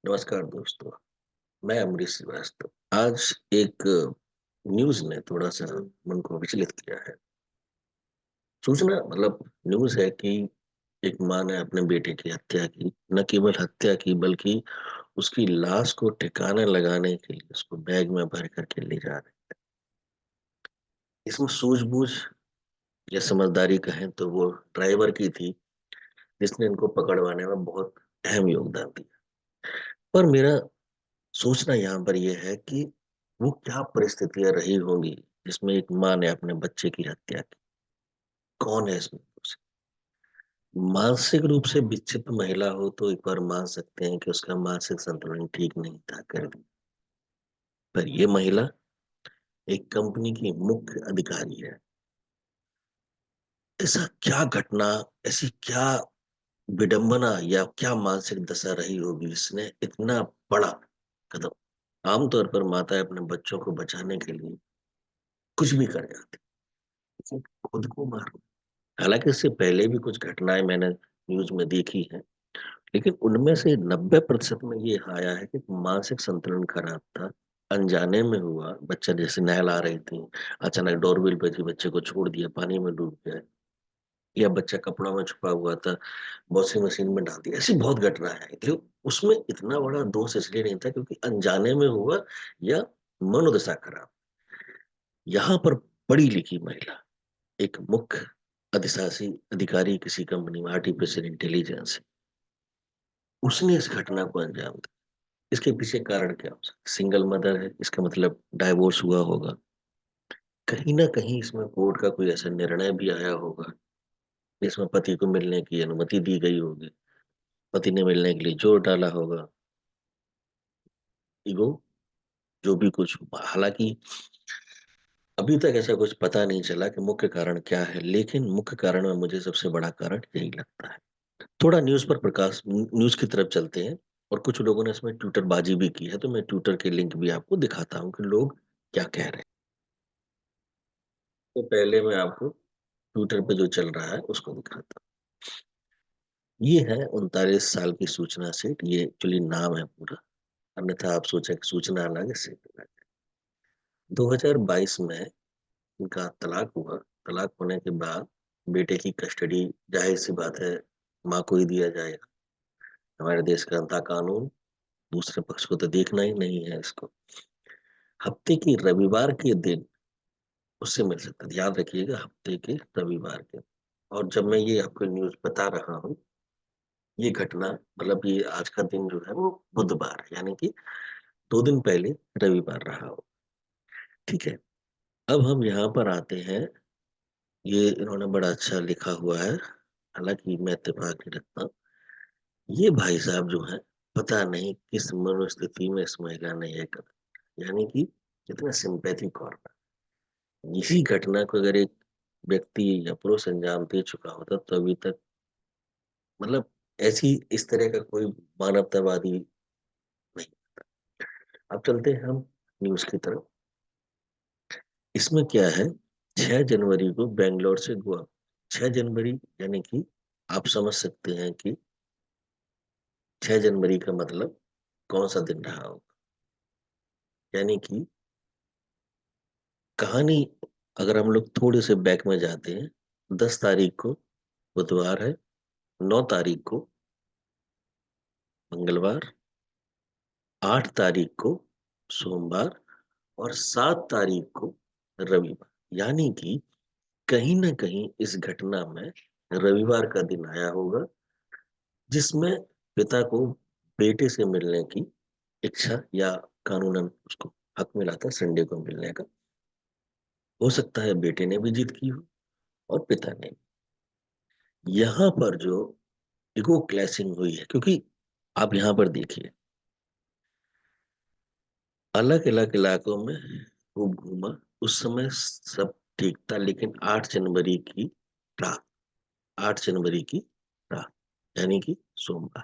नमस्कार दोस्तों। मैं अमरीश श्रीवास्तव। आज एक न्यूज ने थोड़ा सा मन को विचलित किया है। सूचना न्यूज है कि एक माँ ने अपने बेटे की हत्या की। न केवल हत्या की बल्कि उसकी लाश को ठिकाने लगाने के लिए उसको बैग में भर करके ले जा रहे। इसमें सूझबूझ या समझदारी कहें तो वो ड्राइवर की थी, जिसने इनको पकड़वाने में बहुत अहम योगदान दिया। पर मेरा सोचना यहाँ पर यह है कि वो क्या परिस्थितियां रही होंगी जिसमें एक माँ ने अपने बच्चे की हत्या की। कौन है इसमें दोषी? मानसिक रूप से विक्षिप्त महिला हो तो एक बार मान सकते हैं कि उसका मानसिक संतुलन ठीक नहीं था, कर दी। पर ये महिला एक कंपनी की मुख्य अधिकारी है। ऐसा क्या घटना, ऐसी क्या विडंबना या क्या मानसिक दशा रही होगी जिसने इतना बड़ा कदम। आमतौर पर माताएं अपने बच्चों को बचाने के लिए कुछ भी कर जाती, लेकिन खुद को मार। हालांकि इससे पहले भी कुछ घटनाएं मैंने न्यूज में देखी हैं, लेकिन उनमें से 90% में ये आया है कि मानसिक संतुलन खराब था। अनजाने में हुआ, बच्चा जैसे नहला रही थी, अचानक डोरबेल बजी, बच्चे को छोड़ दिया, पानी में डूब गया, या बच्चा कपड़ों में छुपा हुआ था, वॉशिंग मशीन में डाल दिया। ऐसी बहुत घटनाएं आई थी। उसमें इतना बड़ा दोष इसलिए नहीं था क्योंकि अनजाने में हुआ या मनोदशा खराब। यहाँ पर पढ़ी लिखी महिला, एक मुख्य अधिशासी अधिकारी किसी कंपनी में, आर्टिफिशियल इंटेलिजेंस, उसने इस घटना को अंजाम दिया। इसके पीछे कारण क्या हो सकता? सिंगल मदर है, इसका मतलब डाइवोर्स हुआ होगा। कहीं ना कहीं इसमें कोर्ट का कोई ऐसा निर्णय भी आया होगा जिसमें पति को मिलने की अनुमति दी गई होगी, पति ने मिलने के लिए जोर डाला होगा। ईगो, जो भी कुछ हुआ। हालांकि अभी तक ऐसा कुछ पता नहीं चला कि मुख्य कारण क्या है, लेकिन मुख्य कारण में मुझे सबसे बड़ा कारण यही लगता है। थोड़ा न्यूज पर प्रकाश, न्यूज की तरफ चलते हैं। और कुछ लोगों ने इसमें ट्विटर बाजी भी की है, तो मैं ट्विटर के लिंक भी आपको दिखाता हूँ कि लोग क्या कह रहे हैं। तो पहले मैं आपको ट्विटर पे जो चल रहा है उसको दिखाता हूँ। ये है 39 साल की सूचना सेठ, ये एक्चुअली नाम है पूरा। अन्यथा आप सोचें कि सूचना अलग है, सेठ अलग है। 2022 में इनका तलाक हुआ। तलाक होने के बाद बेटे की कस्टडी, जाहिर सी बात है, माँ को ही दिया जाएगा। हमारे देश का था कानून, दूसरे पक्ष को तो देखना ही नहीं है इसको। हफ्ते की रविवार के दिन उससे मिल सकता है, याद रखिएगा, हफ्ते के रविवार के। और जब मैं ये आपको न्यूज बता रहा हूँ, ये घटना ये आज का दिन जो है वो बुधवार, यानी कि 2 दिन पहले रविवार रहा हो। ठीक है। अब हम यहाँ पर आते हैं। ये इन्होंने बड़ा अच्छा लिखा हुआ है, हालांकि मैं इत्तेफाक नहीं रखता। ये भाई साहब जो है, पता नहीं किस मनोस्थिति में इस महिला ने ये कर, यानी कि कितना सिंपैथी कॉर्नर। इसी घटना को अगर एक व्यक्ति या पुरुष अंजाम दे चुका होता तो अभी तक मतलब ऐसी इस तरह का कोई मानवतावादी नहीं। अब चलते हैं हम न्यूज की तरफ। इसमें क्या है, 6 जनवरी को बेंगलोर से गोवा। 6 जनवरी यानी कि आप समझ सकते हैं कि 6 जनवरी का मतलब कौन सा दिन रहा होगा। यानी कि कहानी, अगर हम लोग थोड़े से बैक में जाते हैं, 10 तारीख को बुधवार है, 9 तारीख को मंगलवार, 8 तारीख को सोमवार, और 7 तारीख को रविवार। यानी कि कहीं ना कहीं इस घटना में रविवार का दिन आया होगा, जिसमें पिता को बेटे से मिलने की इच्छा, या कानूनन उसको हक मिला था संडे को मिलने का। हो सकता है बेटे ने भी जिद की हो और पिता ने भी। यहाँ पर जो इगो क्लैशिंग हुई है, क्योंकि आप यहाँ पर देखिए, अलग अलग इलाकों में खूब घूमा। उस समय सब ठीक था, लेकिन 8 जनवरी की रात, 8 जनवरी की रात, यानी कि सोमवार,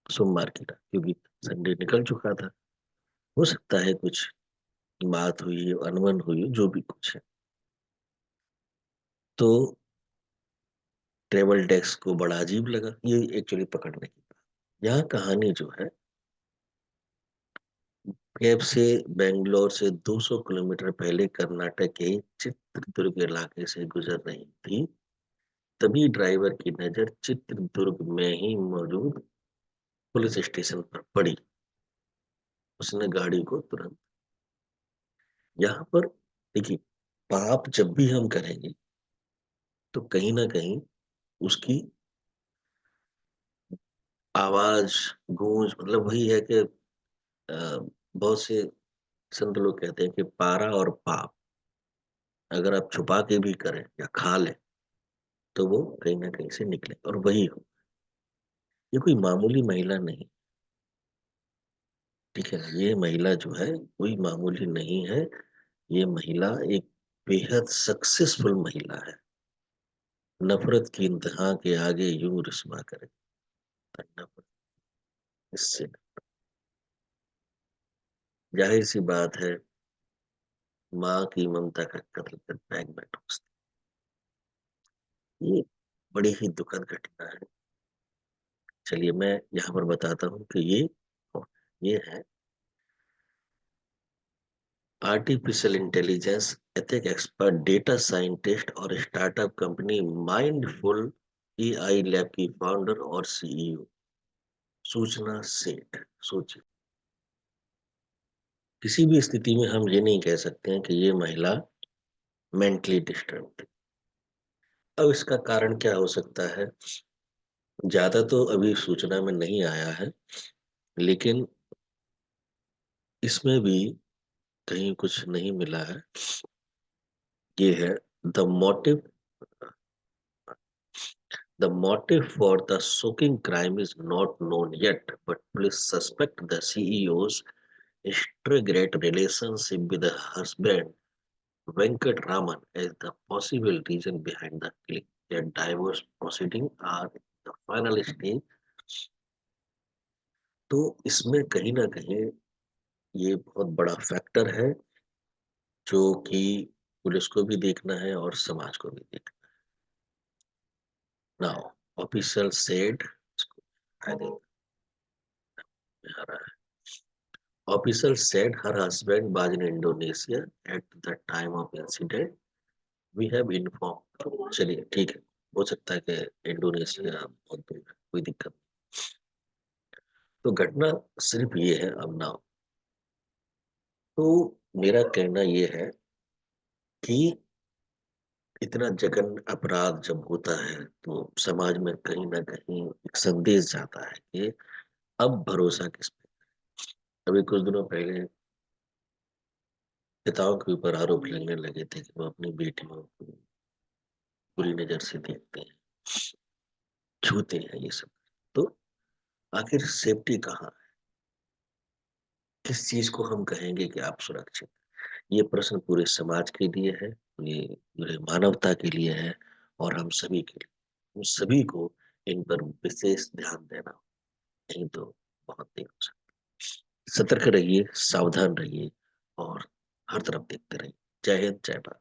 सोमवार की रात, क्योंकि संडे निकल चुका था। हो सकता है कुछ बात हुई, अनबन हुई, जो भी कुछ है। तो ट्रेवल डेस्क को बड़ा अजीब लगा, ये एक्चुअली पकड़ने की। यहाँ कहानी जो है, कैब से बेंगलोर से 200 किलोमीटर पहले कर्नाटक के चित्रदुर्ग इलाके से गुजर रही थी। तभी ड्राइवर की नजर चित्रदुर्ग में ही मौजूद पुलिस स्टेशन पर पड़ी। उसने गाड़ी को तुरंत, यहाँ पर देखिए, पाप जब भी हम करेंगे तो कहीं ना कहीं उसकी आवाज, गूंज, मतलब वही है कि बहुत से संत लोग कहते हैं कि पारा और पाप अगर आप छुपा के भी करें या खा लें तो वो कहीं ना कहीं से निकले, और वही हो। ये कोई मामूली महिला नहीं, ठीक है ना? ये महिला जो है कोई मामूली नहीं है। ये महिला एक बेहद सक्सेसफुल महिला है। नफरत की इंतहा के आगे यूं रुस्वा करे, नफरत इससे। जाहिर सी बात है, माँ की ममता का कत्ल कर बैग में ठूस दिया। ये बड़ी ही दुखद घटना है। चलिए मैं यहाँ पर बताता हूँ कि ये है artificial intelligence ethic expert, data scientist और startup company Mindful AI lab की फाउंडर और सीईओ सूचना सेठ। सोचिए, किसी भी स्थिति में हम ये नहीं कह सकते हैं कि ये महिला मेंटली डिस्टर्ब थी। अब इसका कारण क्या हो सकता है? ज्यादा तो अभी सूचना में नहीं आया है, लेकिन इसमें भी कहीं कुछ नहीं मिला है। ये है the motive The motive for the shocking crime is not known yet, but police suspect the CEO's intricate relationship with her husband Venkat Raman as the possible reason behind the killing. Their divorce proceedings are in the final stage, तो इसमें कहीं ना कहीं ये बहुत बड़ा factor है जो कि पुलिस को भी देखना है और समाज को भी देखना है। Now official said, official said her husband was in Indonesia at the time of incident. We have informed. चलिए ठीक है, हो सकता है कि इंडोनेशिया बहुत दूर है, कोई दिक्कत नहीं। तो घटना सिर्फ ये है अब ना। तो मेरा कहना ये है कि इतना जघन्य अपराध जब होता है तो समाज में कहीं ना कहीं एक संदेश जाता है कि अब भरोसा किस पे। अभी कुछ दिनों पहले पिताओं के ऊपर आरोप लगने लगे थे कि वो अपनी बेटियों को बुरी नजर से देखते हैं, छूते हैं, ये सब। तो आखिर सेफ्टी कहाँ है? किस चीज को हम कहेंगे कि आप सुरक्षित? ये प्रश्न पूरे समाज के लिए है, ये पूरे मानवता के लिए है, और हम सभी के लिए। हम सभी को इन पर विशेष ध्यान देना हो, नहीं तो बहुत देर हो सकती। सतर्क रहिए, सावधान रहिए, और हर तरफ देखते रहिए। जय हिंद, जय भारत।